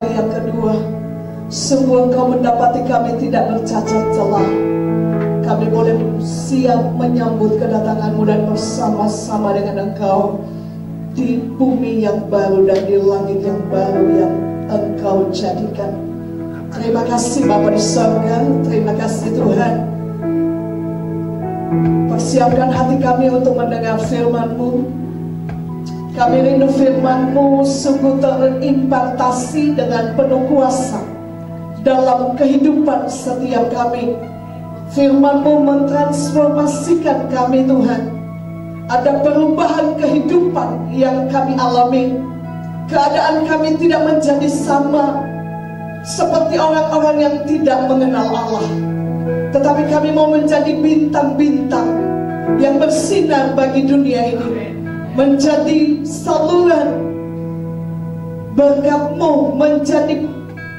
Yang kedua, sungguh Engkau mendapati kami tidak bercacat celah. Kami boleh siap menyambut kedatangan-Mu dan bersama-sama dengan Engkau di bumi yang baru dan di langit yang baru yang Engkau jadikan. Terima kasih Bapa di surga, terima kasih Tuhan. Persiapkan hati kami untuk mendengar firman-Mu. Kami rindu firman-Mu sungguh terimpartasi dengan penuh kuasa dalam kehidupan setiap kami. Firman-Mu mentransformasikan kami Tuhan. Ada perubahan kehidupan yang kami alami. Keadaan kami tidak menjadi sama seperti orang-orang yang tidak mengenal Allah, tetapi kami mau menjadi bintang-bintang yang bersinar bagi dunia ini, menjadi saluran berkat-Mu, menjadi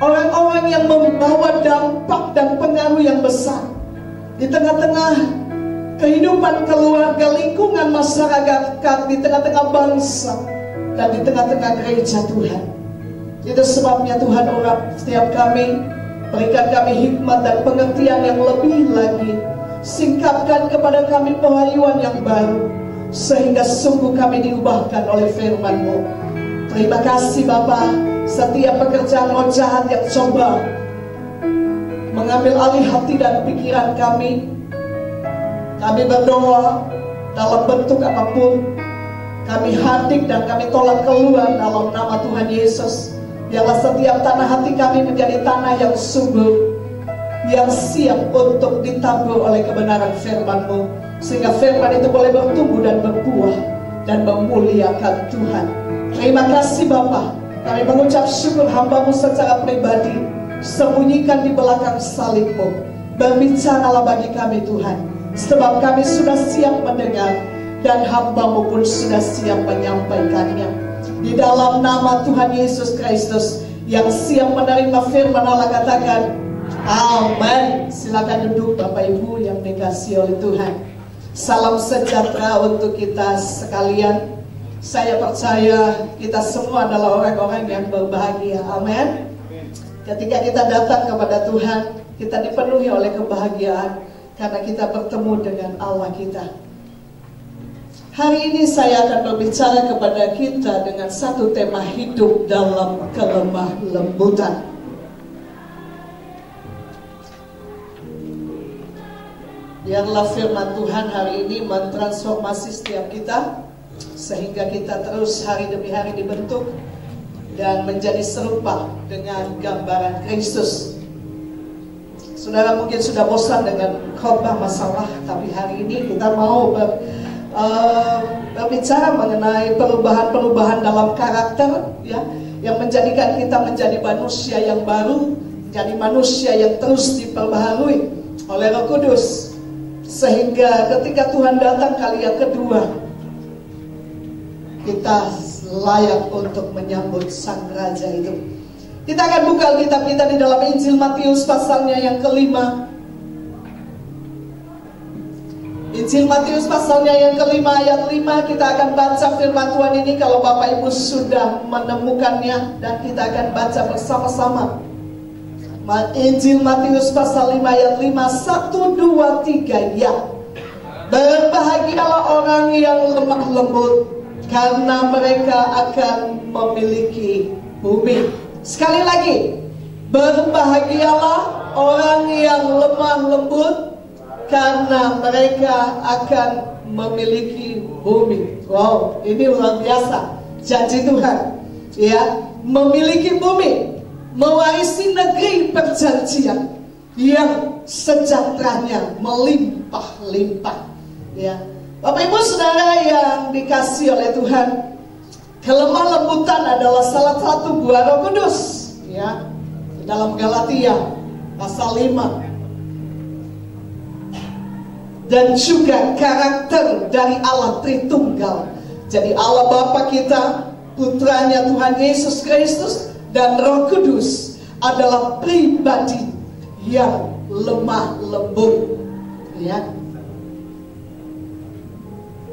orang-orang yang membawa dampak dan pengaruh yang besar di tengah-tengah kehidupan keluarga, lingkungan masyarakat, di tengah-tengah bangsa, dan di tengah-tengah gereja Tuhan. Itu sebabnya Tuhan urap setiap kami, berikan kami hikmat dan pengertian yang lebih lagi. Singkapkan kepada kami pewahyuan yang baru, sehingga sungguh kami diubahkan oleh firman-Mu. Terima kasih Bapa. Setiap pekerjaan roh jahat yang coba mengambil alih hati dan pikiran kami berdoa dalam bentuk apapun, kami hadik dan kami tolak keluar dalam nama Tuhan Yesus. Biarlah setiap tanah hati kami menjadi tanah yang subur, yang siap untuk ditabur oleh kebenaran firman-Mu, sehingga firman itu boleh bertumbuh dan berbuah dan memuliakan Tuhan. Terima kasih Bapa. Kami mengucap syukur hamba-Mu secara pribadi. Sembunyikan di belakang salib-Mu. Berbicaralah bagi kami Tuhan, sebab kami sudah siap mendengar, dan hamba-Mu pun sudah siap menyampaikannya. Di dalam nama Tuhan Yesus Kristus yang siap menerima firman Allah, katakan amin. Silakan duduk Bapak Ibu yang dikasihi oleh Tuhan. Salam sejahtera untuk kita sekalian. Saya percaya kita semua adalah orang-orang yang berbahagia. Amin. Ketika kita datang kepada Tuhan, kita dipenuhi oleh kebahagiaan karena kita bertemu dengan Allah kita. Hari ini saya akan berbicara kepada kita dengan satu tema, hidup dalam kelemah lembutan. Biarlah firman Tuhan hari ini mentransformasi setiap kita, sehingga kita terus hari demi hari dibentuk dan menjadi serupa dengan gambaran Kristus. Saudara mungkin sudah bosan dengan khotbah masalah, tapi hari ini kita mau berbicara mengenai perubahan-perubahan dalam karakter, ya, yang menjadikan kita menjadi manusia yang baru, menjadi manusia yang terus diperbaharui oleh Roh Kudus, sehingga ketika Tuhan datang kali yang kedua, kita layak untuk menyambut Sang Raja itu. Kita akan buka Alkitab kita di dalam Injil Matius pasalnya yang kelima. Injil Matius pasalnya yang kelima ayat 5. Kita akan baca firman Tuhan ini kalau Bapak Ibu sudah menemukannya, dan kita akan baca bersama-sama. Injil Matius pasal 5 ayat 5. 1, 2, 3 ya. Berbahagialah orang yang lemah lembut, karena mereka akan memiliki bumi. Sekali lagi, berbahagialah orang yang lemah lembut, karena mereka akan memiliki bumi. Wow, ini luar biasa janji Tuhan, ya, memiliki bumi, mewarisi negeri perjanjian yang sejahteranya melimpah-limpah, ya. Bapak Ibu Saudara yang dikasihi oleh Tuhan, kelemah lembutan adalah salah satu buah Roh Kudus, ya. Dalam Galatia pasal 5. Dan juga karakter dari Allah Tritunggal. Jadi Allah Bapa kita, putranya Tuhan Yesus Kristus, dan Roh Kudus adalah pribadi yang lemah lembut, ya.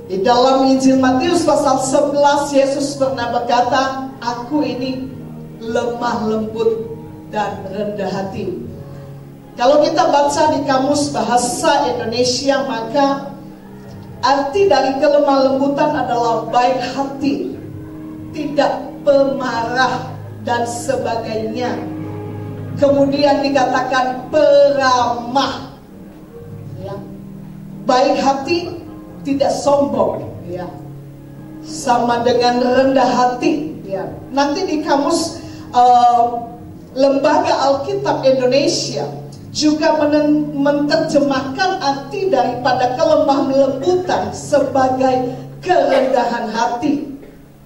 Di dalam Injil Matius pasal 11, Yesus pernah berkata, aku ini lemah lembut dan rendah hati. Kalau kita baca di kamus bahasa Indonesia, maka arti dari kelemah lembutan adalah baik hati, tidak pemarah dan sebagainya. Kemudian dikatakan peramah, ya. Baik hati, tidak sombong, ya. Sama dengan rendah hati, ya. Nanti di kamus Lembaga Alkitab Indonesia juga menerjemahkan arti daripada kelemah lembutan sebagai kerendahan hati,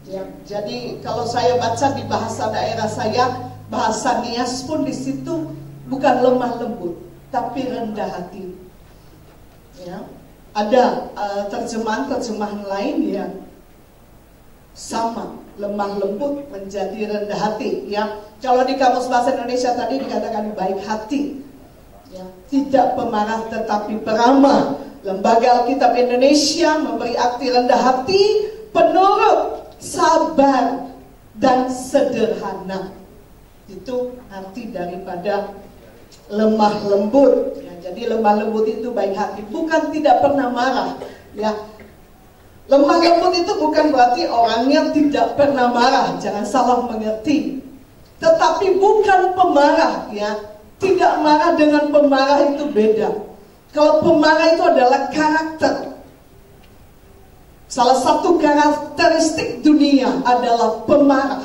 ya. Jadi kalau saya baca di bahasa daerah saya, bahasa Nias pun di situ bukan lemah lembut, tapi rendah hati, ya. Ada terjemahan lain yang sama, lemah lembut menjadi rendah hati, ya. Kalau di kamus bahasa Indonesia tadi dikatakan baik hati, ya. Tidak pemarah tetapi peramah. Lembaga Alkitab Indonesia memberi arti rendah hati, penurut, sabar, dan sederhana. Itu arti daripada lemah lembut, ya. Jadi lemah lembut itu baik hati, bukan tidak pernah marah, ya. Lemah lembut itu bukan berarti orangnya tidak pernah marah, jangan salah mengerti. Tetapi bukan pemarah, ya. Tidak marah dengan pemarah itu beda. Kalau pemarah itu adalah karakter. Salah satu karakteristik dunia adalah pemarah.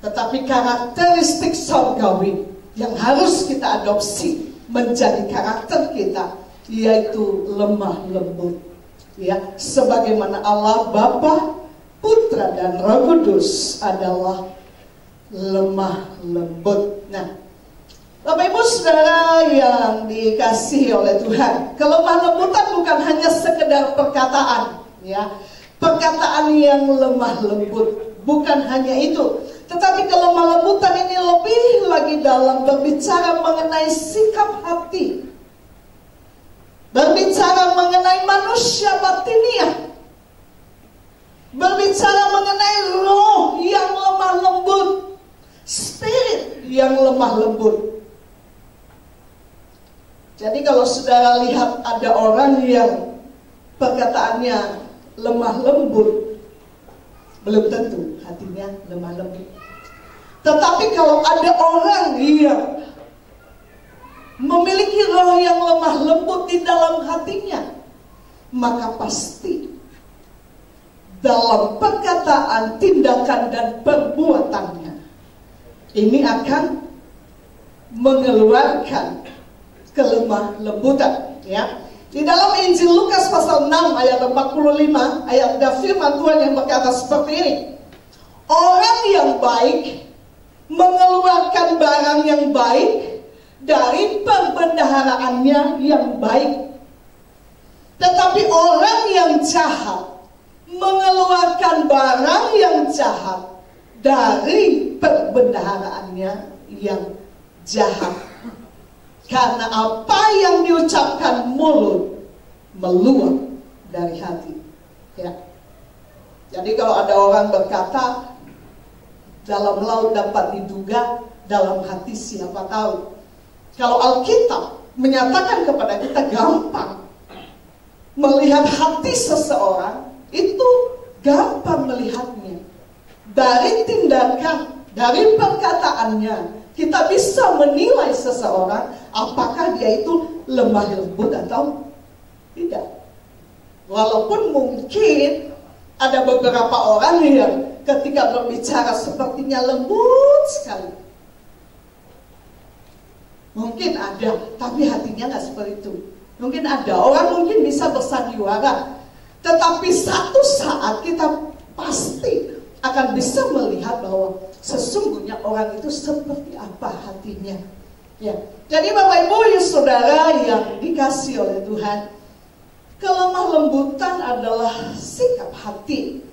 Tetapi karakteristik surgawi yang harus kita adopsi menjadi karakter kita, yaitu lemah lembut, ya. Sebagaimana Allah Bapa, Putra dan Roh Kudus adalah lemah lembut. Nah, Bapak Ibu Saudara yang dikasihi oleh Tuhan, kelemah lembutan bukan hanya sekedar perkataan, ya. Perkataan yang lemah lembut bukan hanya itu, tetapi kelemah lembutan ini lebih lagi dalam berbicara mengenai sikap hati, berbicara mengenai manusia batiniah, berbicara mengenai roh yang lemah lembut, spirit yang lemah lembut. Jadi kalau saudara lihat ada orang yang perkataannya lemah lembut, belum tentu hatinya lemah lembut. Tetapi kalau ada orang yang memiliki roh yang lemah lembut di dalam hatinya, maka pasti dalam perkataan, tindakan, dan perbuatannya ini akan mengeluarkan kelemah lembutan, ya. Di dalam Injil Lukas pasal 6 ayat 45, ada firman Tuhan yang berkata seperti ini. Orang yang baik mengeluarkan barang yang baik dari pembendaharaannya yang baik. Tetapi orang yang jahat mengeluarkan barang yang jahat dari pembendaharaannya yang jahat. Karena apa yang diucapkan mulut meluap dari hati, ya. Jadi kalau ada orang berkata, dalam laut dapat diduga, dalam hati siapa tahu. Kalau Alkitab menyatakan kepada kita gampang melihat hati seseorang, itu gampang melihatnya. Dari tindakan, dari perkataannya, kita bisa menilai seseorang apakah dia itu lemah lembut atau tidak. Walaupun mungkin ada beberapa orang yang ketika berbicara sepertinya lembut sekali. Mungkin ada, tapi hatinya nggak seperti itu. Mungkin ada orang mungkin bisa bersandiwara, tetapi satu saat kita pasti akan bisa melihat bahwa sesungguhnya orang itu seperti apa hatinya, ya. Jadi Bapak Ibu ya Saudara yang dikasihi oleh Tuhan, kelemah lembutan adalah sikap hati,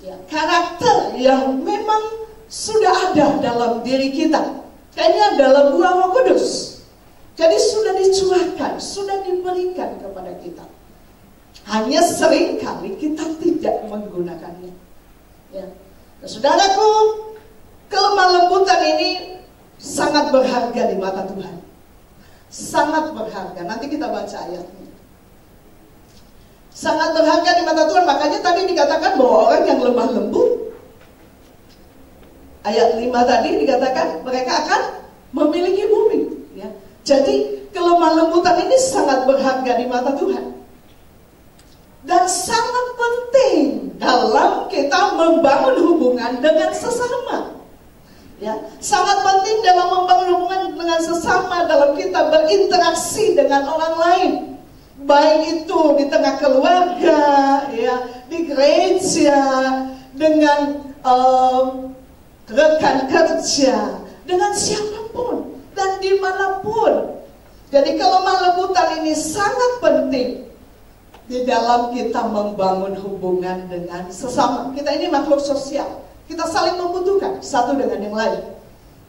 ya, karakter yang memang sudah ada dalam diri kita. Kayaknya dalam buah Roh Kudus. Jadi sudah dicurahkan, sudah diberikan kepada kita. Hanya seringkali kita tidak menggunakannya. Ya. Nah, saudaraku, kelemah lembutan ini sangat berharga di mata Tuhan. Sangat berharga. Nanti kita baca ayatnya. Sangat berharga di mata Tuhan. Makanya tadi dikatakan bahwa orang yang lemah lembut, ayat 5 tadi dikatakan mereka akan memiliki bumi. Ya. Jadi kelemah lembutan ini sangat berharga di mata Tuhan. Dan sangat penting dalam kita membangun hubungan dengan sesama. Ya, sangat penting dalam membangun hubungan dengan sesama, dalam kita berinteraksi dengan orang lain. Baik itu di tengah keluarga, ya, di gereja, dengan rekan kerja, dengan siapapun dan dimanapun. Jadi kelemah lembutan ini sangat penting di dalam kita membangun hubungan dengan sesama. Kita ini makhluk sosial. Kita saling membutuhkan satu dengan yang lain.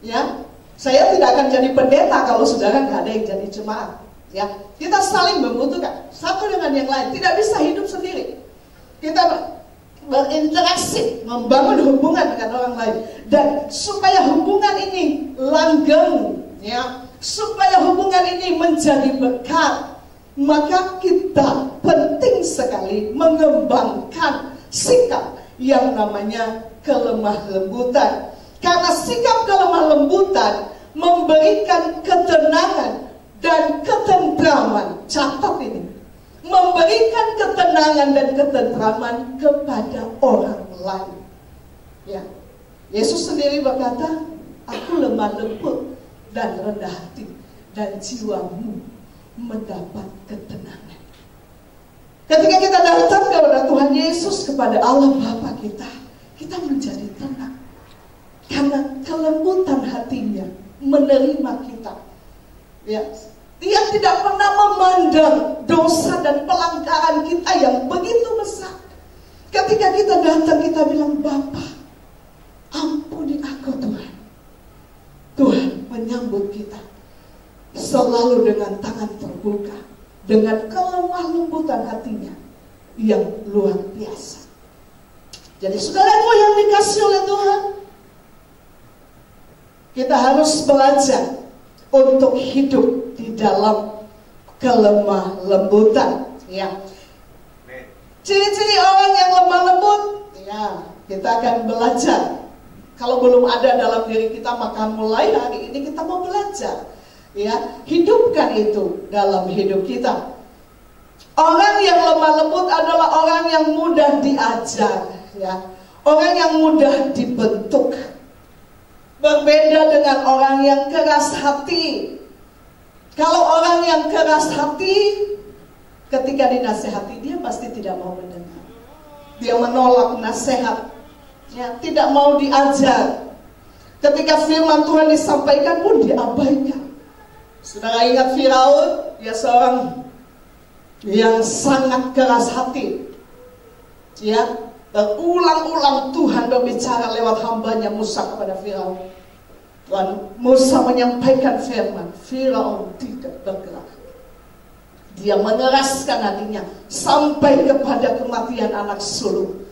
Ya, saya tidak akan jadi pendeta kalau saudara nggak ada yang jadi jemaat. Ya, kita saling membutuhkan satu dengan yang lain. Tidak bisa hidup sendiri. Kita berinteraksi, membangun hubungan dengan orang lain. Dan supaya hubungan ini langgeng, ya, supaya hubungan ini menjadi berkat, maka kita penting sekali mengembangkan sikap yang namanya kelemah lembutan. Karena sikap kelemah lembutan memberikan ketenangan dan ketentraman. Catat ini. Memberikan ketenangan dan ketentraman kepada orang lain. Ya. Yesus sendiri berkata, aku lemah lembut dan rendah hati, dan jiwamu mendapat ketenangan. Ketika kita datang kepada Tuhan Yesus, kepada Allah Bapa kita menjadi tenang. Karena kelembutan hatinya menerima kita. Ya, dia tidak pernah memandang dosa dan pelanggaran kita yang begitu besar. Ketika kita datang, kita bilang, Bapa, ampuni aku Tuhan. Tuhan menyambut kita selalu dengan tangan terbuka, dengan kelemah lembutan hatinya yang luar biasa. Jadi saudaraku yang dikasih oleh Tuhan, kita harus belajar untuk hidup di dalam kelemah lembutan. Ya. Ciri-ciri orang yang lemah lembut, ya, kita akan belajar. Kalau belum ada dalam diri kita, maka mulai hari ini kita mau belajar. Ya, hidupkan itu dalam hidup kita. Orang yang lemah lembut adalah orang yang mudah diajar, ya. Orang yang mudah dibentuk. Berbeda dengan orang yang keras hati. Kalau orang yang keras hati, ketika dinasehati, dia pasti tidak mau mendengar. Dia menolak nasihat, ya, tidak mau diajar. Ketika firman Tuhan disampaikan pun diabaikan. Saudara ingat Firaun? Dia seorang yang sangat keras hati. Ya, berulang-ulang Tuhan berbicara lewat hambanya Musa kepada Firaun. Dan Musa menyampaikan firman, Firaun tidak bergerak. Dia mengeraskan hatinya sampai kepada kematian anak sulung.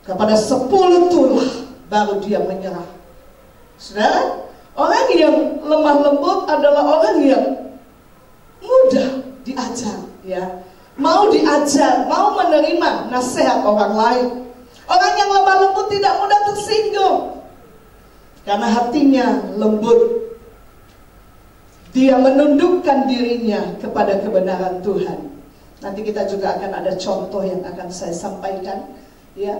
Kepada 10 tulah baru dia menyerah. Saudara, orang yang lemah lembut adalah orang yang mudah diajar, ya. Mau diajar, mau menerima nasihat orang lain. Orang yang lemah lembut tidak mudah tersinggung, karena hatinya lembut. Dia menundukkan dirinya kepada kebenaran Tuhan. Nanti kita juga akan ada contoh yang akan saya sampaikan, ya.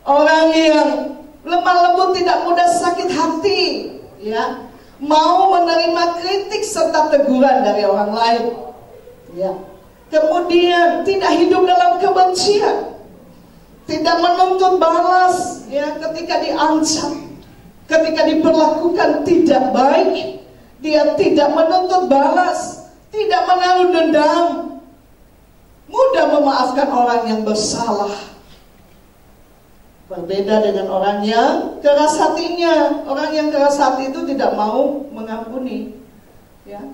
Orang yang lemah lembut tidak mudah sakit hati, ya. Mau menerima kritik serta teguran dari orang lain, ya. Kemudian tidak hidup dalam kebencian, tidak menuntut balas, ya, ketika diancam, ketika diperlakukan tidak baik. Dia tidak menuntut balas, tidak menaruh dendam, mudah memaafkan orang yang bersalah. Berbeda dengan orang yang keras hatinya. Orang yang keras hati itu tidak mau mengampuni, ya.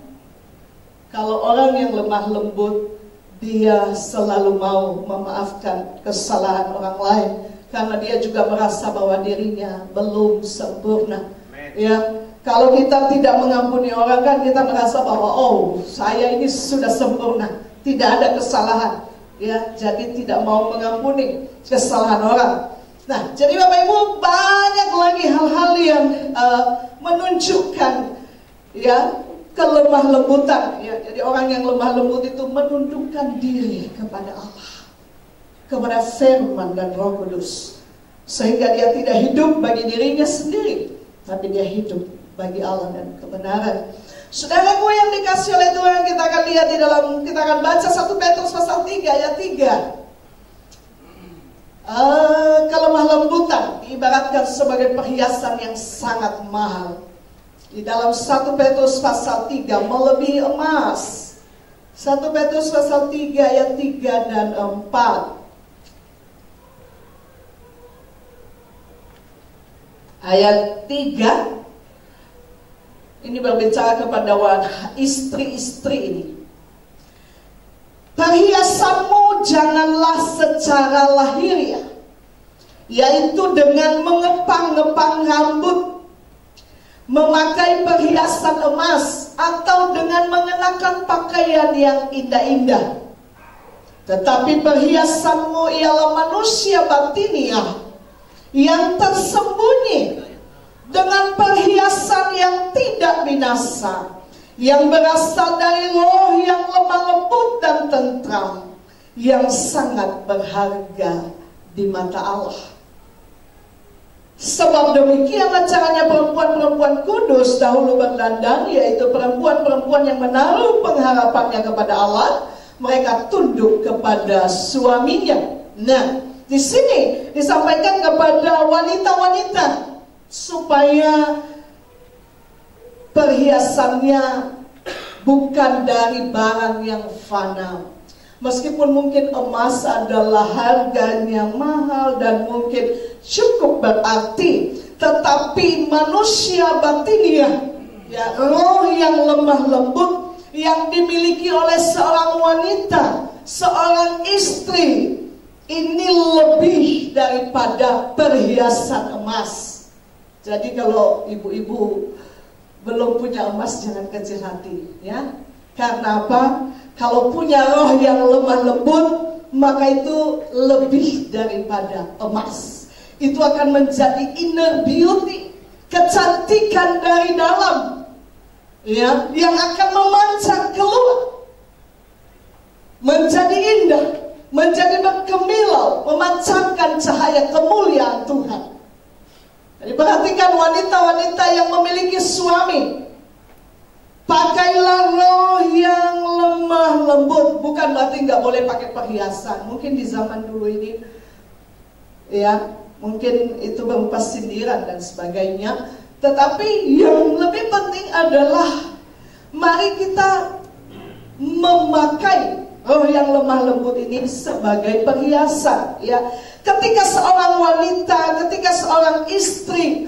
Kalau orang yang lemah lembut, dia selalu mau memaafkan kesalahan orang lain, karena dia juga merasa bahwa dirinya belum sempurna. Ya, kalau kita tidak mengampuni orang kan kita merasa bahwa oh, saya ini sudah sempurna, tidak ada kesalahan. Ya, jadi tidak mau mengampuni kesalahan orang. Nah, jadi Bapak Ibu, banyak lagi hal-hal yang menunjukkan ya kelemah lembutan. Ya, jadi orang yang lemah lembut itu menundukkan diri kepada Allah, kepada firman dan Roh Kudus, sehingga dia tidak hidup bagi dirinya sendiri, tapi dia hidup bagi Allah dan kebenaran. Saudaraku yang dikasih oleh Tuhan, kita akan lihat di dalam, kita akan baca 1 Petrus pasal 3 ayat 3. Kelemah lembutan diibaratkan sebagai perhiasan yang sangat mahal. Di dalam 1 Petrus pasal 3, melebihi emas. 1 Petrus pasal 3 ayat 3 dan 4. Ayat 3 ini berbicara kepada istri-istri ini. Perhiasanmu janganlah secara lahiriah, yaitu dengan mengepang-ngepang rambut, memakai perhiasan emas, atau dengan mengenakan pakaian yang indah-indah. Tetapi perhiasanmu ialah manusia batiniah yang tersembunyi, dengan perhiasan yang tidak binasa, yang berasal dari roh yang lemah lembut dan tentram, yang sangat berharga di mata Allah. Sebab demikianlah caranya perempuan-perempuan kudus dahulu berdandan, yaitu perempuan-perempuan yang menaruh pengharapannya kepada Allah. Mereka tunduk kepada suaminya. Nah, di sini disampaikan kepada wanita-wanita supaya perhiasannya bukan dari barang yang fana. Meskipun mungkin emas adalah harganya mahal dan mungkin cukup berarti, tetapi manusia batiniah, ya, roh yang lemah lembut yang dimiliki oleh seorang wanita, seorang istri, ini lebih daripada perhiasan emas. Jadi kalau ibu-ibu belum punya emas, jangan kecil hati, ya. Karena apa? Kalau punya roh yang lemah lembut, maka itu lebih daripada emas. Itu akan menjadi inner beauty, kecantikan dari dalam, ya, yang akan memancar keluar, menjadi indah, menjadi berkemilau, memancarkan cahaya kemuliaan Tuhan. Jadi perhatikan wanita-wanita yang memiliki suami, pakailah roh yang lemah lembut. Bukan berarti nggak boleh pakai perhiasan. Mungkin di zaman dulu ini, ya, mungkin itu berupa sindiran dan sebagainya. Tetapi yang lebih penting adalah mari kita memakai roh yang lemah lembut ini sebagai perhiasan, ya. Ketika seorang wanita, ketika seorang istri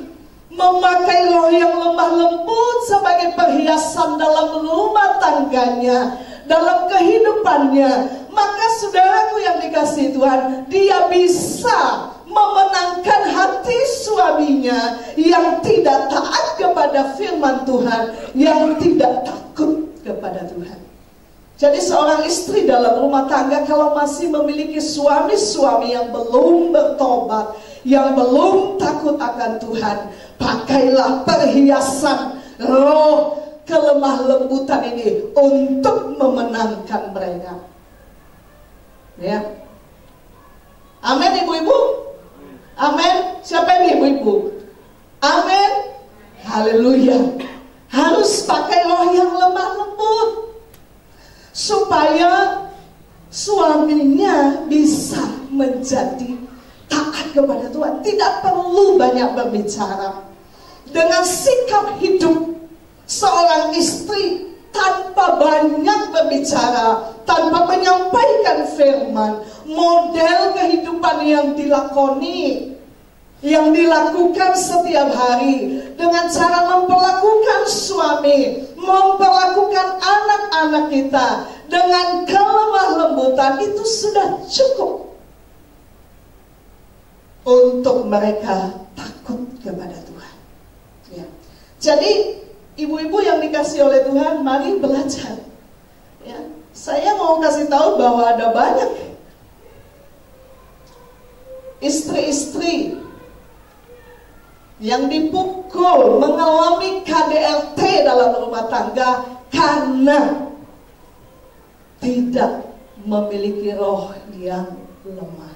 memakai roh yang lemah lembut sebagai perhiasan dalam rumah tangganya, dalam kehidupannya, maka saudaraku yang dikasihi Tuhan, dia bisa memenangkan hati suaminya yang tidak taat kepada firman Tuhan, yang tidak takut kepada Tuhan. Jadi seorang istri dalam rumah tangga kalau masih memiliki suami-suami yang belum bertobat, yang belum takut akan Tuhan, pakailah perhiasan roh kelemah lembutan ini untuk memenangkan mereka. Ya. Amin ibu-ibu? Amin. Siapa ini ibu-ibu? Amin. Haleluya. Harus pakai roh yang lemah lembut supaya suaminya bisa menjadi taat kepada Tuhan. Tidak perlu banyak berbicara. Dengan sikap hidup seorang istri tanpa banyak berbicara, tanpa menyampaikan firman, model kehidupan yang dilakoni, yang dilakukan setiap hari, dengan cara memperlakukan suami, memperlakukan anak-anak kita dengan kelemah lembutan itu sudah cukup untuk mereka takut kepada Tuhan. Ya. Jadi ibu-ibu yang dikasih oleh Tuhan, mari belajar. Ya. Saya mau kasih tahu bahwa ada banyak istri-istri yang dipukul, mengalami KDRT dalam rumah tangga karena tidak memiliki roh yang lemah.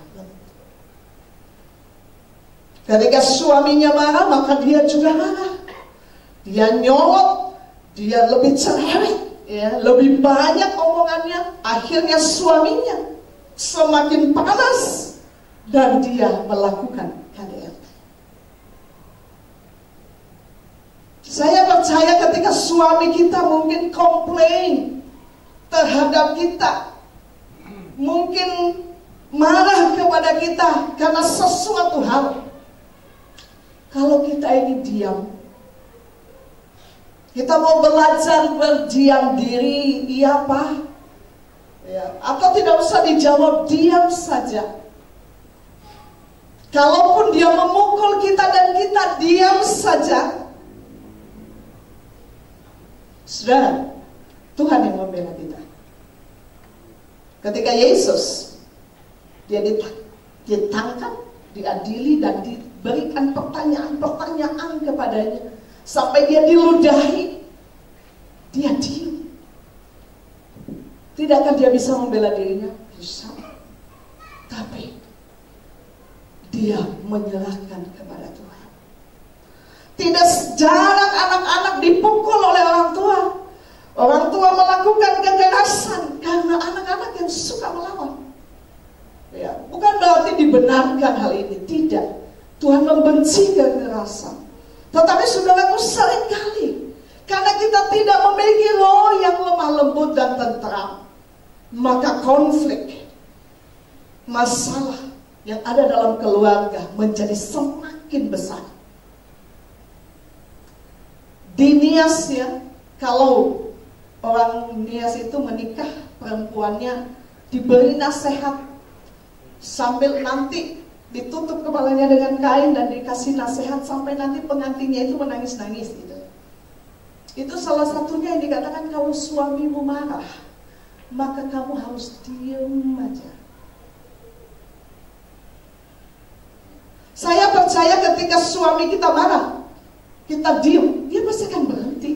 Ketika suaminya marah, maka dia juga marah. Dia nyolot, dia lebih cerewet, ya, lebih banyak omongannya. Akhirnya suaminya semakin panas dan dia melakukan KDRT. Saya percaya ketika suami kita mungkin komplain terhadap kita, mungkin marah kepada kita karena sesuatu hal, kalau kita ini diam, kita mau belajar berdiam diri, iya Pak, ya, atau tidak usah dijawab, diam saja. Kalaupun dia memukul kita dan kita diam saja, saudara, Tuhan yang membela kita. Ketika Yesus dia ditangkap, diadili dan diberikan pertanyaan-pertanyaan kepadanya sampai dia diludahi, dia diam. Tidakkah dia bisa membela dirinya? Bisa. Tapi dia menyerahkan kepada Tuhan. Tidak jarang anak-anak dipukul oleh orang tua. Orang tua melakukan kekerasan karena anak-anak yang suka melawan. Ya, bukan berarti dibenarkan hal ini, tidak. Tuhan membenci kekerasan. Tetapi saudaraku, seringkali karena kita tidak memiliki roh yang lemah lembut dan tentram, maka konflik, masalah yang ada dalam keluarga menjadi semakin besar. Di Nias, ya, kalau orang Nias itu menikah, perempuannya diberi nasihat sambil nanti ditutup kepalanya dengan kain dan dikasih nasihat sampai nanti pengantinnya itu menangis-nangis gitu. Itu salah satunya yang dikatakan, kalau suamimu marah, maka kamu harus diam aja. Saya percaya ketika suami kita marah, kita diam, dia pasti akan berhenti.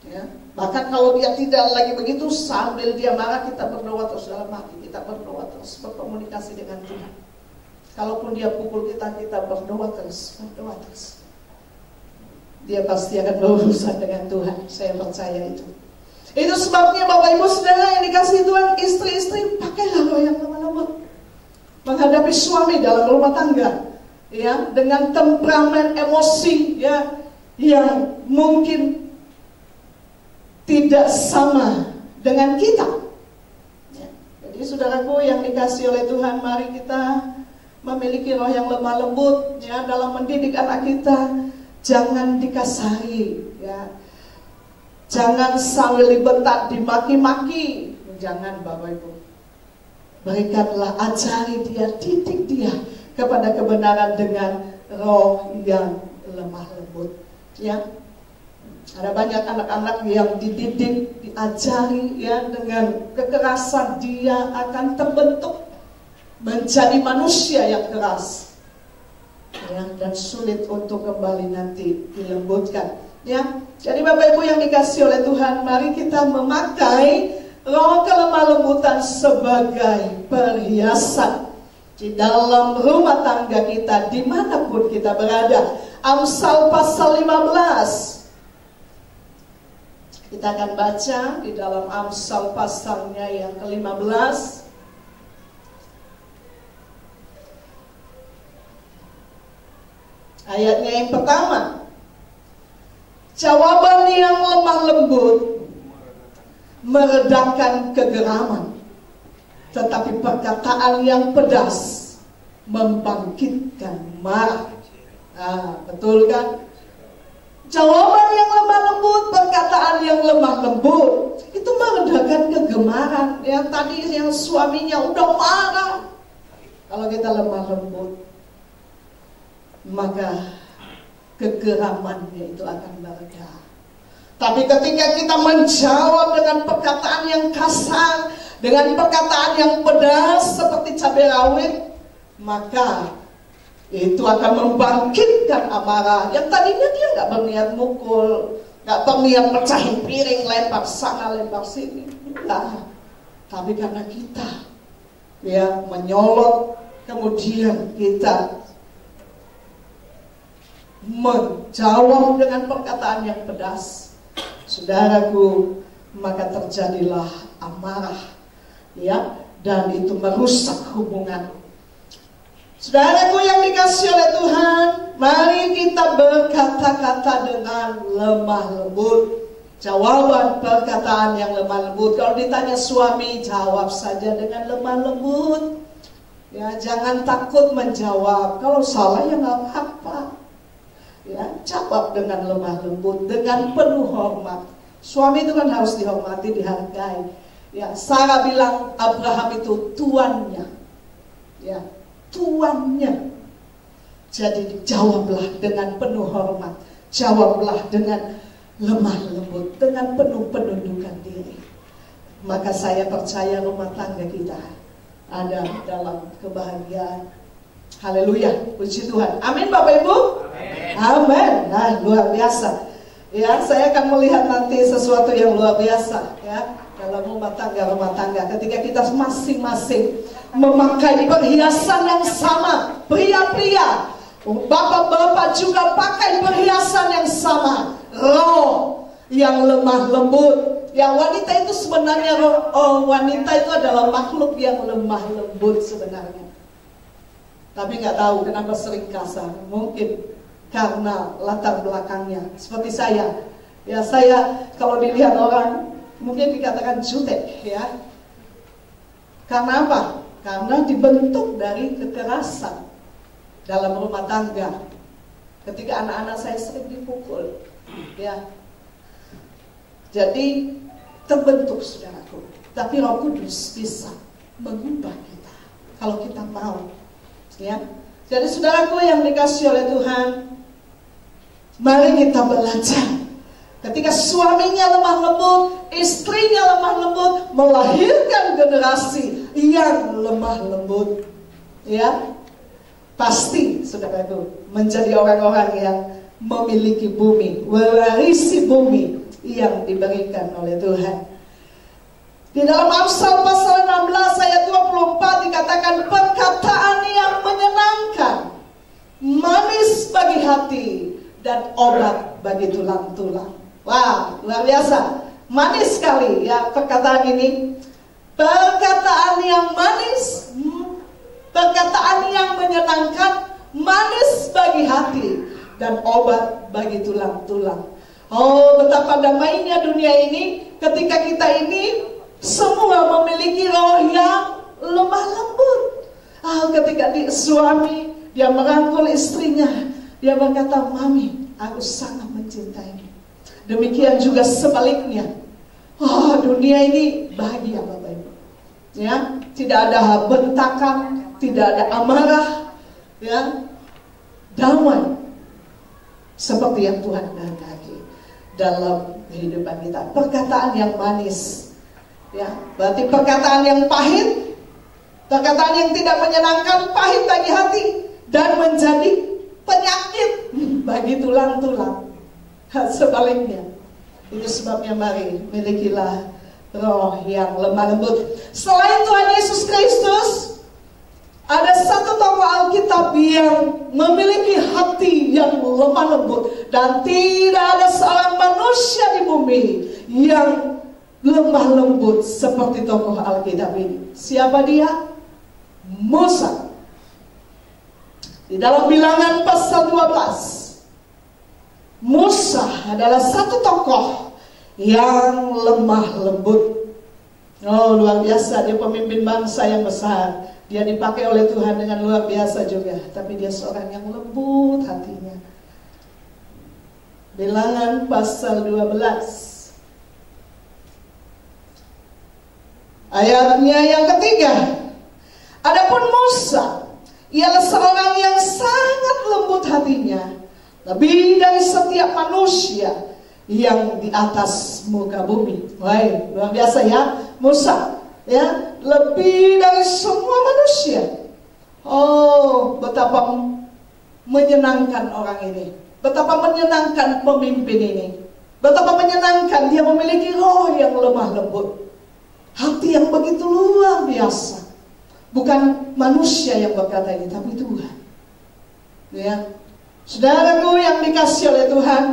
Ya. Bahkan kalau dia tidak lagi begitu, sambil dia marah kita berdoa terus dalam hati, kita berdoa terus, berkomunikasi dengan Tuhan. Kalaupun dia pukul kita, kita berdoa terus. Dia pasti akan berurusan dengan Tuhan. Saya percaya itu. Itu sebabnya Bapak Ibu Saudara yang dikasihi Tuhan, istri-istri pakailah roh yang lemah lembut menghadapi suami dalam rumah tangga, ya, dengan temperamen emosi, ya, yang mungkin tidak sama dengan kita. Ya. Jadi saudaraku yang dikasihi oleh Tuhan, mari kita memiliki roh yang lemah lembut, ya, dalam mendidik anak kita. Jangan dikasari, ya. Jangan sambil dibentak, dimaki-maki. Jangan, Bapak Ibu. Berikanlah, ajari dia, didik dia kepada kebenaran dengan roh yang lemah lembut. Ya, ada banyak anak-anak yang dididik, diajari, ya, dengan kekerasan, dia akan terbentuk menjadi manusia yang keras, ya, dan sulit untuk kembali nanti dilembutkan. Ya, jadi Bapak Ibu yang dikasihi oleh Tuhan, mari kita memakai roh kelemah lembutan sebagai perhiasan di dalam rumah tangga kita, dimanapun kita berada. Amsal pasal 15. Kita akan baca di dalam Amsal pasalnya yang ke-15. Ayatnya yang pertama. Jawaban yang lemah lembut meredakan kegeraman, tetapi perkataan yang pedas membangkitkan marah. Betul kan? Jawaban yang lemah lembut, perkataan yang lemah lembut, itu meredakan kegemaran. Yang tadi yang suaminya udah marah, kalau kita lemah lembut, maka kegeramannya itu akan mereda. Tapi ketika kita menjawab dengan perkataan yang kasar, dengan perkataan yang pedas seperti cabai rawit, maka itu akan membangkitkan amarah. Yang tadinya dia nggak berniat mukul, nggak berniat pecahin piring, lempar sana, lempar sini, enggak. Tapi karena kita ya menyolot, kemudian kita menjawab dengan perkataan yang pedas, saudaraku, maka terjadilah amarah, ya, dan itu merusak hubungan. Saudaraku yang dikasihi oleh Tuhan, mari kita berkata-kata dengan lemah lembut. Jawaban perkataan yang lemah lembut. Kalau ditanya suami, jawab saja dengan lemah lembut. Ya, jangan takut menjawab. Kalau salah ya nggak apa-apa. Ya, jawab dengan lemah lembut, dengan penuh hormat. Suami itu kan harus dihormati, dihargai. Ya, Sarah bilang Abraham itu tuannya. Ya, tuannya. Jadi jawablah dengan penuh hormat, jawablah dengan lemah lembut, dengan penuh penundukan diri. Maka saya percaya rumah tangga kita ada dalam kebahagiaan. Haleluya, puji Tuhan. Amin Bapak Ibu. Amin. Nah, luar biasa. Ya, saya akan melihat nanti sesuatu yang luar biasa ya dalam rumah tangga ketika kita masing-masing memakai perhiasan yang sama. Pria-pria, bapak-bapak juga pakai perhiasan yang sama. Roh yang lemah lembut. Ya, wanita itu sebenarnya wanita itu adalah makhluk yang lemah lembut sebenarnya. Tapi nggak tahu kenapa sering kasar. Mungkin karena latar belakangnya. Seperti saya. Ya, saya kalau dilihat orang mungkin dikatakan jutek ya. Karena apa? Karena dibentuk dari kekerasan dalam rumah tangga. Ketika anak-anak saya sering dipukul, ya. Jadi terbentuk, saudaraku. Tapi Roh Kudus bisa mengubah kita kalau kita mau. Ya. Jadi saudaraku yang dikasihi oleh Tuhan, mari kita belajar. Ketika suaminya lemah lembut, istrinya lemah lembut, melahirkan generasi yang lemah lembut, ya, pasti saudaraku menjadi orang-orang yang memiliki bumi, mewarisi bumi yang diberikan oleh Tuhan. Di dalam Amsal pasal 16 ayat 24 dikatakan, perkataan yang menyenangkan, manis bagi hati, dan obat bagi tulang-tulang. Wah, luar biasa. Manis sekali ya perkataan ini. Perkataan yang manis, perkataan yang menyenangkan, manis bagi hati, dan obat bagi tulang-tulang. Oh, betapa damainya dunia ini ketika kita ini semua memiliki roh yang lemah lembut. Ketika suami dia merangkul istrinya, dia berkata, "Mami, aku sangat mencintaimu." Demikian juga sebaliknya. Dunia ini bahagia Bapak Ibu. Ya, tidak ada bentakan, tidak ada amarah, ya, damai seperti yang Tuhan kehendaki dalam kehidupan kita. Perkataan yang manis. Ya, berarti perkataan yang pahit, perkataan yang tidak menyenangkan, pahit bagi hati, dan menjadi penyakit bagi tulang-tulang. Sebaliknya, itu sebabnya mari milikilah roh yang lemah lembut. Selain Tuhan Yesus Kristus, ada satu tokoh Alkitab yang memiliki hati yang lemah lembut, dan tidak ada seorang manusia di bumi yang lemah lembut seperti tokoh Alkitab ini. Siapa dia? Musa. Di dalam Bilangan pasal 12, Musa adalah satu tokoh yang lemah lembut. Oh, luar biasa, dia pemimpin bangsa yang besar. Dia dipakai oleh Tuhan dengan luar biasa juga. Tapi dia seorang yang lembut hatinya. Bilangan pasal 12. Ayatnya yang ketiga. Adapun Musa, ialah seorang yang sangat lembut hatinya, lebih dari setiap manusia yang di atas muka bumi. Wah, luar biasa ya, Musa. Ya, lebih dari semua manusia. Oh, betapa menyenangkan orang ini. Betapa menyenangkan pemimpin ini. Betapa menyenangkan dia memiliki roh yang lemah lembut. Hati yang begitu luar biasa. Bukan manusia yang berkata ini, tapi Tuhan. Ya, saudaraku yang dikasih oleh Tuhan,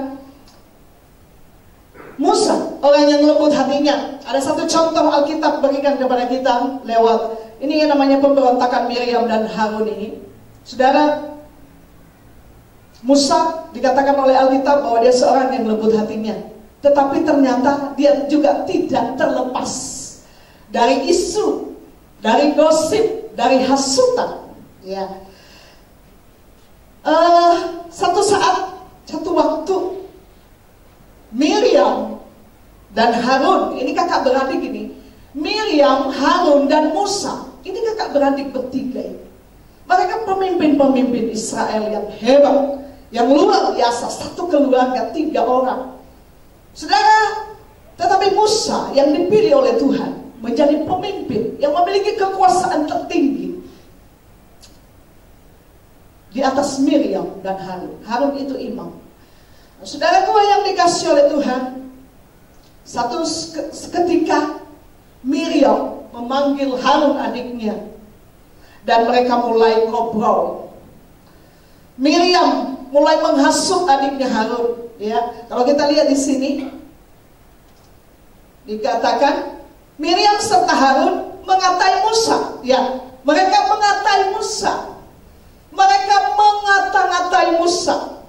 Musa, orang yang lembut hatinya. Ada satu contoh Alkitab berikan kepada kita lewat ini yang namanya pemberontakan Miriam dan Harun ini. Saudara, Musa dikatakan oleh Alkitab bahwa dia seorang yang lembut hatinya. Tetapi ternyata dia juga tidak terlepas dari isu, dari gosip, dari hasutan. Ya. Satu saat, satu waktu, Miriam dan Harun, ini kakak beradik ini. Miriam, Harun dan Musa, ini kakak beradik bertiga ini. Mereka pemimpin-pemimpin Israel yang hebat, yang luar biasa. Satu keluarga, 3 orang. Saudara, tetapi Musa yang dipilih oleh Tuhan menjadi pemimpin yang memiliki kekuasaan tertinggi di atas Miriam dan Harun. Harun itu imam. Saudaraku yang dikasih oleh Tuhan, satu ketika Miriam memanggil Harun adiknya dan mereka mulai ngobrol. Miriam mulai menghasut adiknya Harun. Ya, kalau kita lihat di sini dikatakan Miriam serta Harun mengatai Musa. Ya, mereka mengatai Musa. Mereka mengata-ngatai Musa.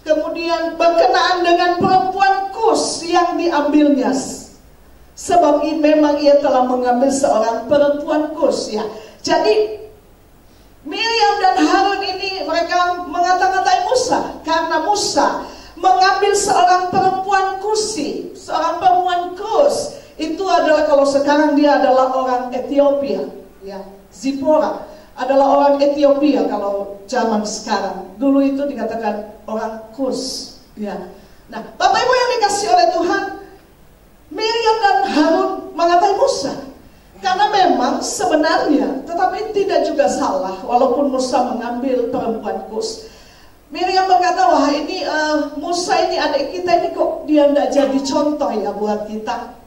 Kemudian berkenaan dengan perempuan Kus yang diambilnya. Sebab memang ia telah mengambil seorang perempuan Kus. Ya, jadi Miriam dan Harun ini mereka mengata-ngatai Musa karena Musa mengambil seorang perempuan Kusi, seorang perempuan Kus. Itu adalah, kalau sekarang dia adalah orang Ethiopia, ya. Zipora adalah orang Ethiopia kalau zaman sekarang. Dulu itu dikatakan orang Kus, ya. Nah, Bapak Ibu yang dikasih oleh Tuhan, Miriam dan Harun mengatai Musa. Karena memang sebenarnya, tetapi tidak juga salah, walaupun Musa mengambil perempuan Kus. Miriam berkata, wah ini Musa ini adik kita ini kok dia tidak jadi contoh ya buat kita.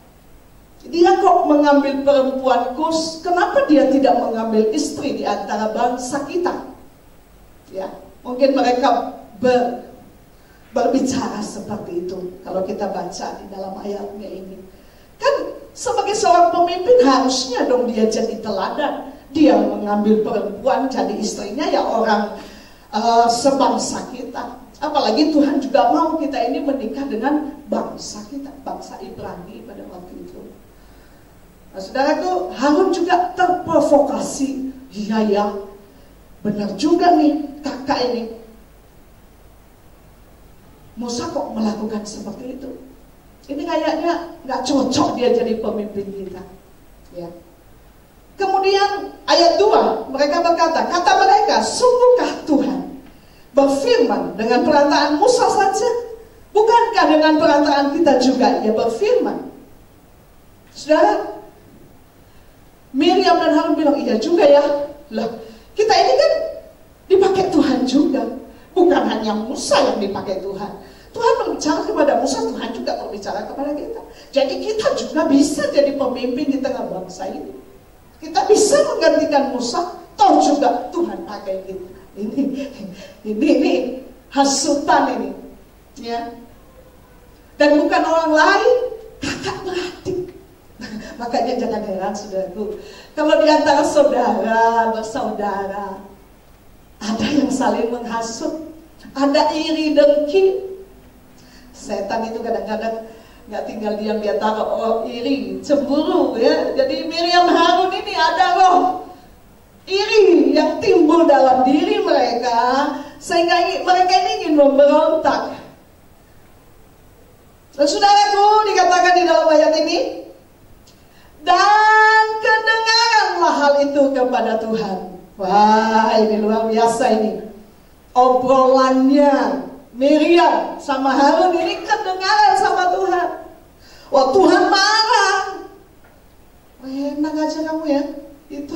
Dia kok mengambil perempuan Kus, kenapa dia tidak mengambil istri di antara bangsa kita? Ya, mungkin mereka berbicara seperti itu kalau kita baca di dalam ayatnya ini. Kan sebagai seorang pemimpin harusnya dong dia jadi teladan. Dia mengambil perempuan jadi istrinya ya orang sebangsa kita. Apalagi Tuhan juga mau kita ini menikah dengan bangsa kita, bangsa Ibrani pada waktu itu. Nah, saudaraku, Harun juga terprovokasi. Iya ya, benar juga nih kakak ini. Musa kok melakukan seperti itu? Ini kayaknya nggak cocok dia jadi pemimpin kita. Ya. Kemudian ayat 2 mereka berkata, kata mereka, sungguhkah Tuhan berfirman dengan perantaraan Musa saja? Bukankah dengan perantaraan kita juga ia berfirman? Saudara, Miriam dan Harun bilang, iya juga ya. Lah, kita ini kan dipakai Tuhan juga. Bukan hanya Musa yang dipakai Tuhan. Tuhan berbicara kepada Musa, Tuhan juga berbicara kepada kita. Jadi kita juga bisa jadi pemimpin di tengah bangsa ini. Kita bisa menggantikan Musa, toh juga Tuhan pakai kita. Ini hasutan ini, ya. Dan bukan orang lain, kakak beradik. Makanya jangan heran saudaraku, kalau di antara saudara bersaudara ada yang saling menghasut, ada iri dengki. Setan itu kadang-kadang nggak tinggal diam, dia taruh iri, cemburu, ya. Jadi Miriam Harun ini ada roh iri yang timbul dalam diri mereka, sehingga mereka ini ingin memberontak. Dan saudaraku, dikatakan di dalam ayat ini, dan kedengaranlah hal itu kepada Tuhan. Wah, ini luar biasa ini. Obrolannya Miriam sama Harun ini kedengaran sama Tuhan. Wah, Tuhan marah. Enak aja kamu ya. Itu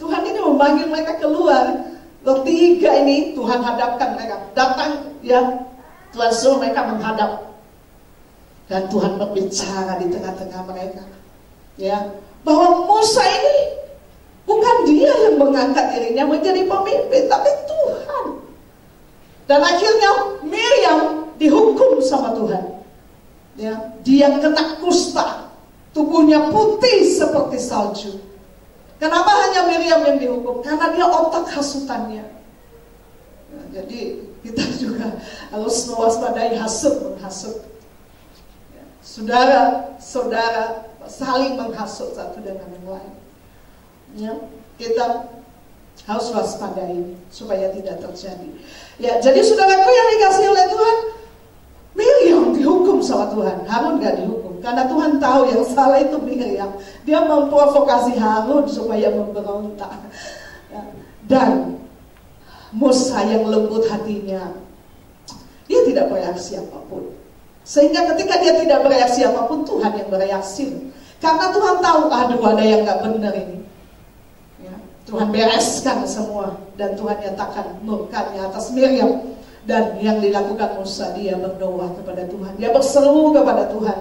Tuhan ini memanggil mereka keluar. Bertiga ini Tuhan hadapkan mereka. Datang ya, Tuhan suruh mereka menghadap. Dan Tuhan berbicara di tengah-tengah mereka. Ya, bahwa Musa ini bukan dia yang mengangkat dirinya menjadi pemimpin, tapi Tuhan. Dan akhirnya Miriam dihukum sama Tuhan. Ya, dia kena kusta, tubuhnya putih seperti salju. Kenapa hanya Miriam yang dihukum? Karena dia otak hasutannya. Nah, jadi kita juga harus mewaspadai hasut menghasut. Ya, saudara-saudara saling menghasut satu dengan yang lain. Ya, kita harus waspadai supaya tidak terjadi. Ya, jadi saudaraku yang dikasih oleh Tuhan, Miriam dihukum sama Tuhan, Harun gak dihukum. Karena Tuhan tahu yang salah itu Miriam. Dia memprovokasi Harun supaya memberontak. Ya, dan Musa yang lembut hatinya, dia tidak bereaksi apapun. Sehingga ketika dia tidak bereaksi apapun, Tuhan yang bereaksi. Karena Tuhan tahu, aduh ada yang gak benar ini. Ya, Tuhan bereskan semua. Dan Tuhan nyatakan murkanya atas Miriam. Dan yang dilakukan Musa, dia berdoa kepada Tuhan. Dia berseru kepada Tuhan.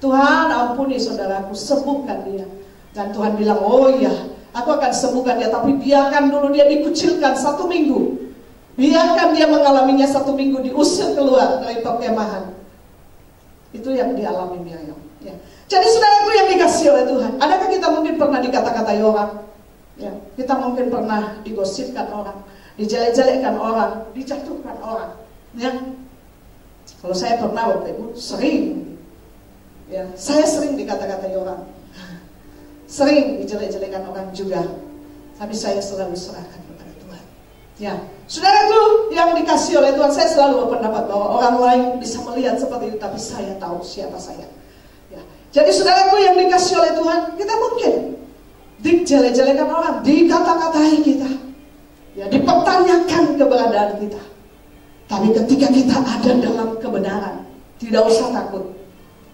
Tuhan ampuni saudaraku, sembuhkan dia. Dan Tuhan bilang, oh iya, aku akan sembuhkan dia. Tapi biarkan dulu dia dikucilkan 1 minggu. Biarkan dia mengalaminya 1 minggu, diusir keluar dari perkemahan. Itu yang dialami Miriam. Ya. Jadi saudaraku yang dikasih oleh Tuhan, adakah kita mungkin pernah dikata-katai orang? Ya. Kita mungkin pernah digosipkan orang, dijelek-jelekkan orang, dijatuhkan orang. Ya. Kalau saya pernah waktu itu sering, ya, saya sering dikata-katai orang, sering dijelek-jelekkan orang juga. Tapi saya selalu serahkan kepada Tuhan. Ya, saudaraku yang dikasih oleh Tuhan, saya selalu berpendapat bahwa orang lain bisa melihat seperti itu, tapi saya tahu siapa saya. Ya. Jadi saudaraku yang dikasih oleh Tuhan, kita mungkin dijelek-jelekan orang, dikata-katai kita, ya, dipertanyakan keberadaan kita. Tapi ketika kita ada dalam kebenaran, tidak usah takut,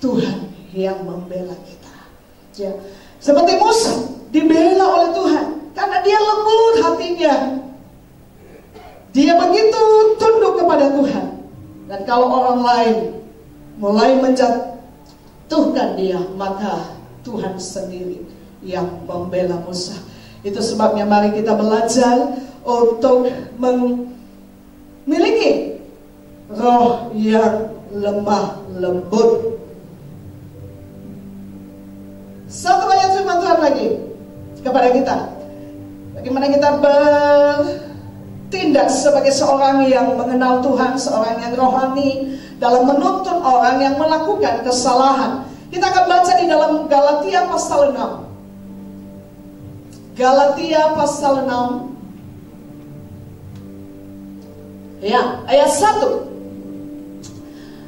Tuhan yang membela kita. Ya. Seperti Musa dibela oleh Tuhan karena dia lembut hatinya. Dia begitu tunduk kepada Tuhan. Dan kalau orang lain mulai menjatuhkan dia, maka Tuhan sendiri yang membela Musa. Itu sebabnya mari kita belajar untuk memiliki roh yang lemah lembut. Satu ayat firman Tuhan lagi kepada kita, bagaimana kita bertindak sebagai seorang yang mengenal Tuhan, seorang yang rohani dalam menuntun orang yang melakukan kesalahan. Kita akan baca di dalam Galatia pasal 6. Galatia pasal 6. Ya, ayat 1.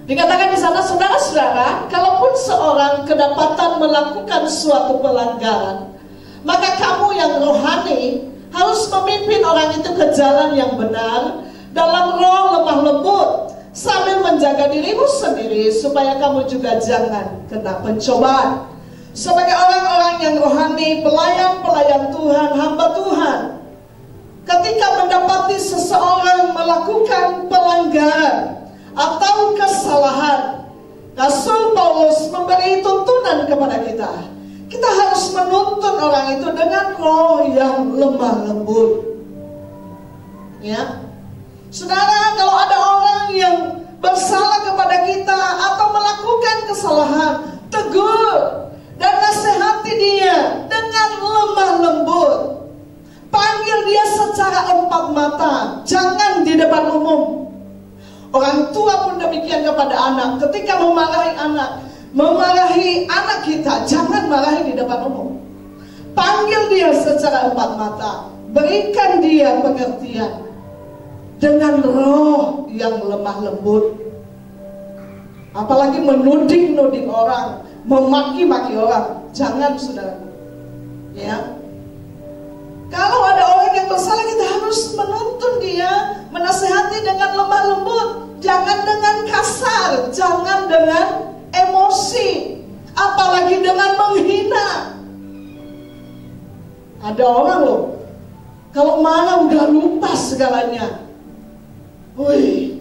Dikatakan di sana, saudara-saudara, kalaupun seorang kedapatan melakukan suatu pelanggaran, maka kamu yang rohani harus memimpin orang itu ke jalan yang benar dalam roh lemah lembut, sambil menjaga dirimu sendiri supaya kamu juga jangan kena pencobaan. Sebagai orang-orang yang rohani, pelayan-pelayan Tuhan, hamba Tuhan, ketika mendapati seseorang melakukan pelanggaran atau kesalahan, Rasul Paulus memberi tuntunan kepada kita. Kita harus menuntun orang itu dengan roh yang lemah lembut. Ya, saudara, kalau ada orang yang bersalah kepada kita atau melakukan kesalahan, tegur dan nasihati dia dengan lemah lembut. Panggil dia secara empat mata, jangan di depan umum. Orang tua pun demikian kepada anak. Ketika memarahi anak kita, jangan marahi di depan umum. Panggil dia secara empat mata, berikan dia pengertian dengan roh yang lemah lembut. apalagi menuding-nuding orang, memaki-maki orang. Jangan, saudaraku. Ya. Kalau ada orang yang bersalah, kita harus menuntun dia, menasehati dengan lemah lembut, jangan dengan kasar, jangan dengan emosi, apalagi dengan menghina. Ada orang loh, kalau marah udah lupa segalanya. Wih,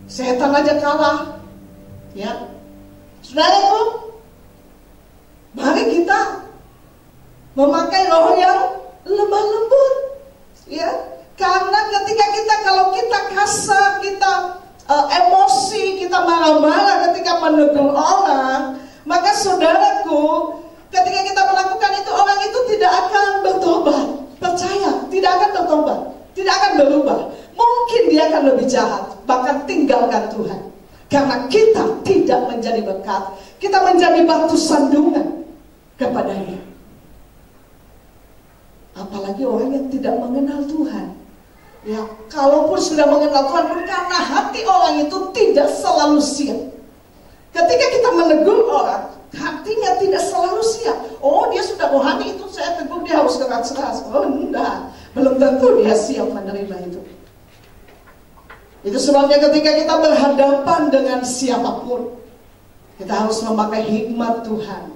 setan aja kalah. Ya, saudaraku, mari kita memakai roh yang lemah lembut, ya. Karena kalau kita kasar, kita emosi, kita marah-marah ketika menegur orang, maka saudaraku, ketika kita melakukan itu, orang itu tidak akan bertobat. Percaya, tidak akan bertobat, tidak akan berubah. Mungkin dia akan lebih jahat, bahkan tinggalkan Tuhan. Karena kita tidak menjadi berkat, kita menjadi batu sandungan kepadanya. Apalagi orang yang tidak mengenal Tuhan. Ya, kalaupun sudah mengenal Tuhan pun, karena hati orang itu tidak selalu siap. Ketika kita menegur orang, hatinya tidak selalu siap. Oh, dia sudah rohani, itu saya tegur dia harus keras-keras. Oh, enggak, belum tentu dia siap menerima itu. Itu sebabnya ketika kita berhadapan dengan siapapun, kita harus memakai hikmat Tuhan,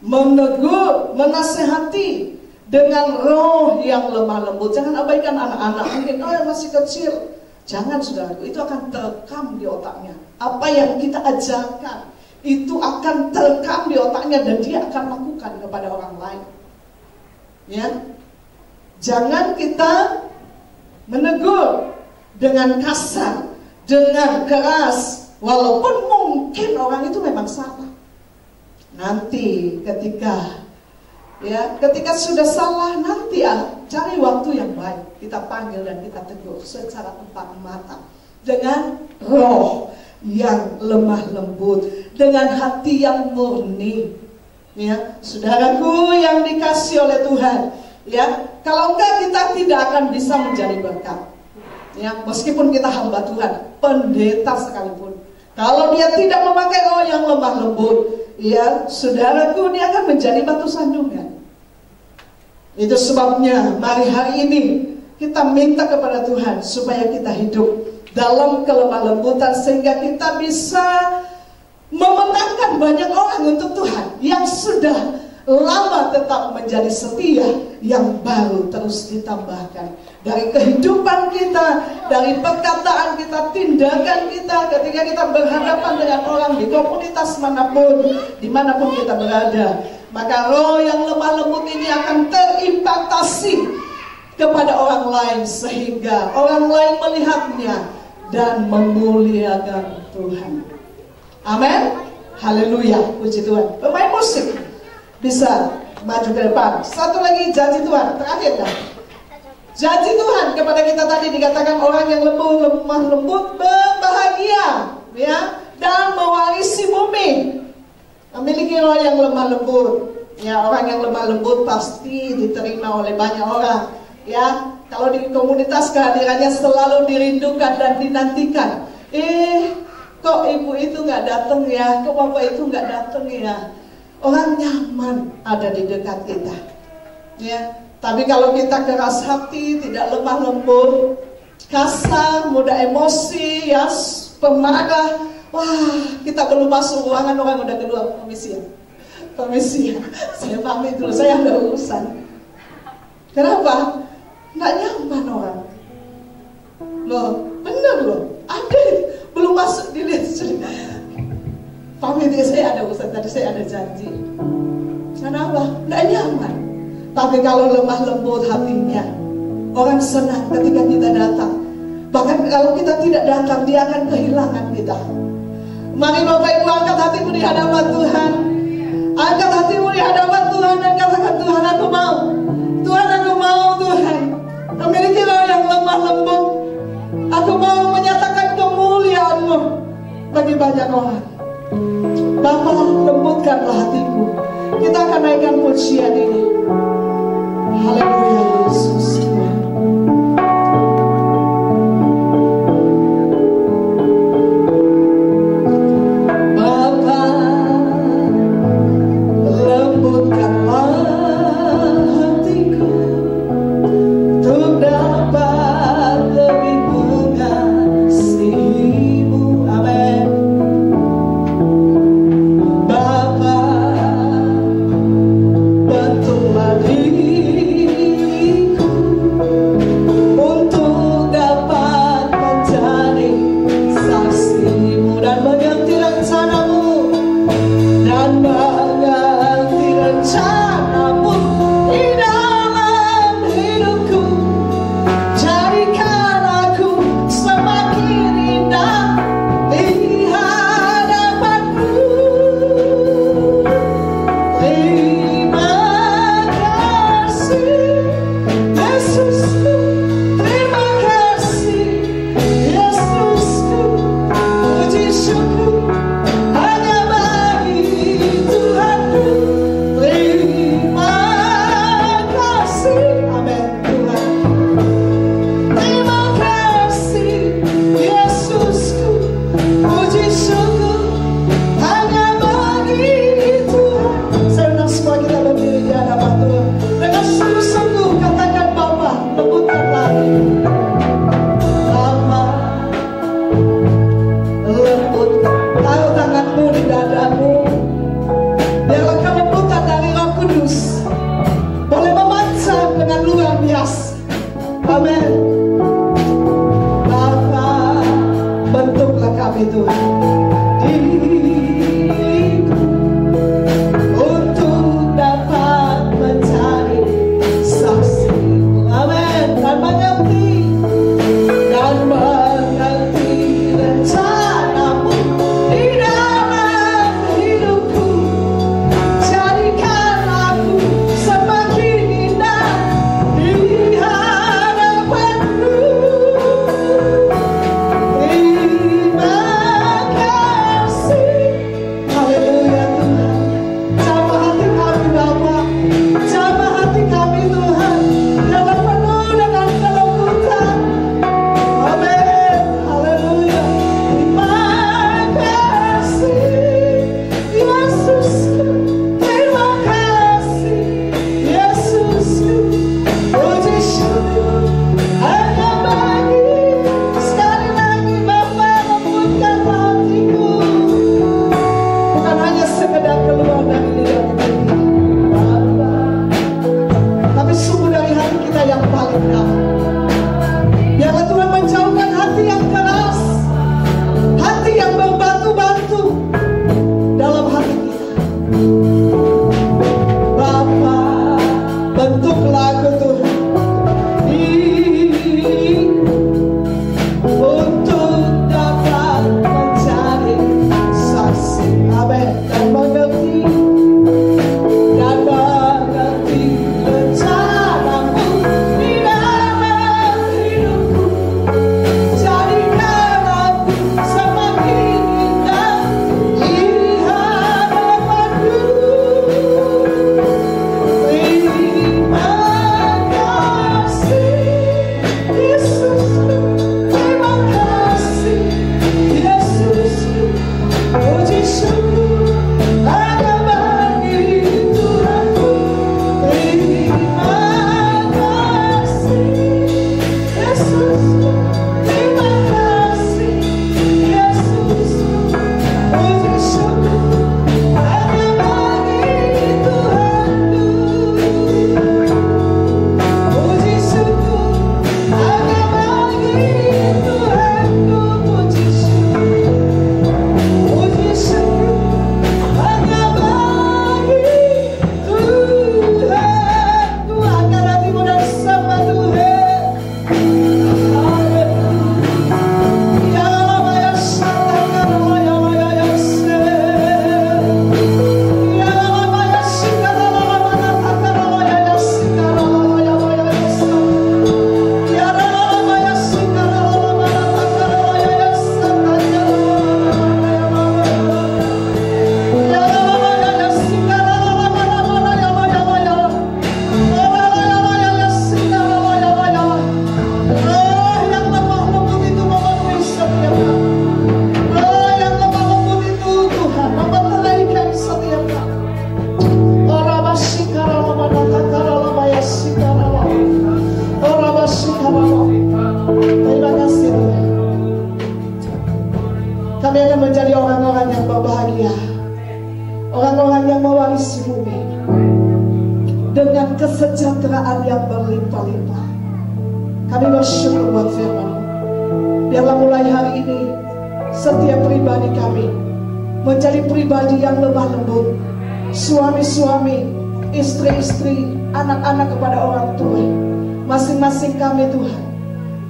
menegur, menasehati dengan roh yang lemah lembut. Jangan abaikan anak-anak, mungkin yang masih kecil. Jangan, saudaraku, itu akan terekam di otaknya. Apa yang kita ajarkan itu akan terekam di otaknya, dan dia akan lakukan kepada orang lain. Ya, jangan kita menegur dengan kasar, dengan keras, walaupun mungkin orang itu memang salah. Nanti ketika sudah salah, nanti cari waktu yang baik, kita panggil dan kita tegur secara tepat mata, dengan roh yang lemah lembut, dengan hati yang murni. Ya, saudaraku yang dikasih oleh Tuhan, ya, kalau enggak kita tidak akan bisa menjadi berkat. Ya, meskipun kita hamba Tuhan, pendeta sekalipun, kalau dia tidak memakai roh yang lemah lembut, ya, saudaraku, dia akan menjadi batu sandungan. Itu sebabnya mari hari ini kita minta kepada Tuhan supaya kita hidup dalam kelemah lembutan, sehingga kita bisa memenangkan banyak orang untuk Tuhan yang sudah lama tetap menjadi setia, yang baru terus ditambahkan dari kehidupan kita, dari perkataan kita, tindakan kita, ketika kita berhadapan dengan orang di komunitas manapun, dimanapun kita berada. Maka roh yang lemah lembut ini akan terimpactasi kepada orang lain, sehingga orang lain melihatnya dan memuliakan Tuhan. Amin. Haleluya, puji Tuhan. Pemain musik bisa maju ke depan. Satu lagi janji Tuhan, terakhir dah. Janji Tuhan kepada kita tadi dikatakan orang yang lemah lembut berbahagia, ya, dan mewarisi bumi. Memiliki roh yang lemah lembut, ya, orang yang lemah lembut pasti diterima oleh banyak orang, ya. Kalau di komunitas kehadirannya selalu dirindukan dan dinantikan. Kok ibu itu nggak datang ya? Kok bapak itu nggak datang ya? Orang nyaman ada di dekat kita, ya. Tapi kalau kita keras hati, tidak lemah lembut, kasar, mudah emosi, ya, pemarah, wah, kita belum masuk ruangan, orang udah keluar. Permisi ya, saya pamit dulu, saya ada urusan. Kenapa? Nggak nyaman orang. Loh, bener loh, ada belum masuk di list. Pamit ya, saya ada urusan, tadi saya ada janji. Kenapa? Nggak nyaman. Tapi kalau lemah lembut hatinya, orang senang ketika kita datang. Bahkan kalau kita tidak datang, dia akan kehilangan kita. Mari Bapak Ibu angkat hatimu di hadapan Tuhan. Angkat hatimu di hadapan Tuhan dan katakan, Tuhan aku mau. Tuhan aku mau, Tuhan. Memiliki roh yang lemah lembut. Aku mau menyatakan kemuliaan-Mu bagi banyak orang. Bapa, lembutkanlah hatiku. Kita akan naikkan pujian ini. Haleluya Yesus. balik kami. Biarlah Tuhan menjauhkan hati yang keras, hati yang berbatu-batu dalam hati kita. Bapa, bentuklah aku Tuhan untuk dapat menjadi saksi. Amin. Dan mengerti rencanamu di dalam hidupku. Jadikan aku semakin indah di hadapanmu. Terima kasih Yesus, terima kasih Yesus. Puji syukur hanya bagi Tuhanku. Terima kasih Yesus, terima kasih Yesus. Puji syukur hanya bagi Tuhanku. Puji syukur hanya bagi Tuhanku. Puji syukur hanya bagi Tuhanku. Angkat hatimu dan sembah Tuhan. Ya Allah, ya Santa, ya Allah, ya Se. Ya Allah, ya Sikara, ya Sikara, ya Se. Ya Allah, ya Sikara, ya Santa, ya yang lemah lembut itu memenuhi setiap kami. Yang lemah lembut itu Tuhan membelaikan setiap kami. Terima kasih Tuhan. Kami akan menjadi orang-orang yang berbahagia, orang-orang yang mewarisi bumi dengan kesejahteraan yang berlimpah-limpah. Kami bersyukur buat firman. Biarlah mulai hari ini setiap pribadi kami menjadi pribadi yang lemah lembut, suami-suami, istri-istri, anak-anak kepada orang tua, masing-masing kami Tuhan.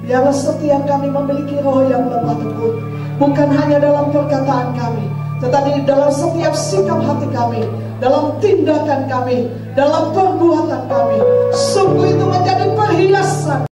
Biarlah setiap kami memiliki roh yang lemah lembut, bukan hanya dalam perkataan kami, tetapi dalam setiap sikap hati kami, dalam tindakan kami, dalam perbuatan kami. Sungguh itu menjadi perhiasan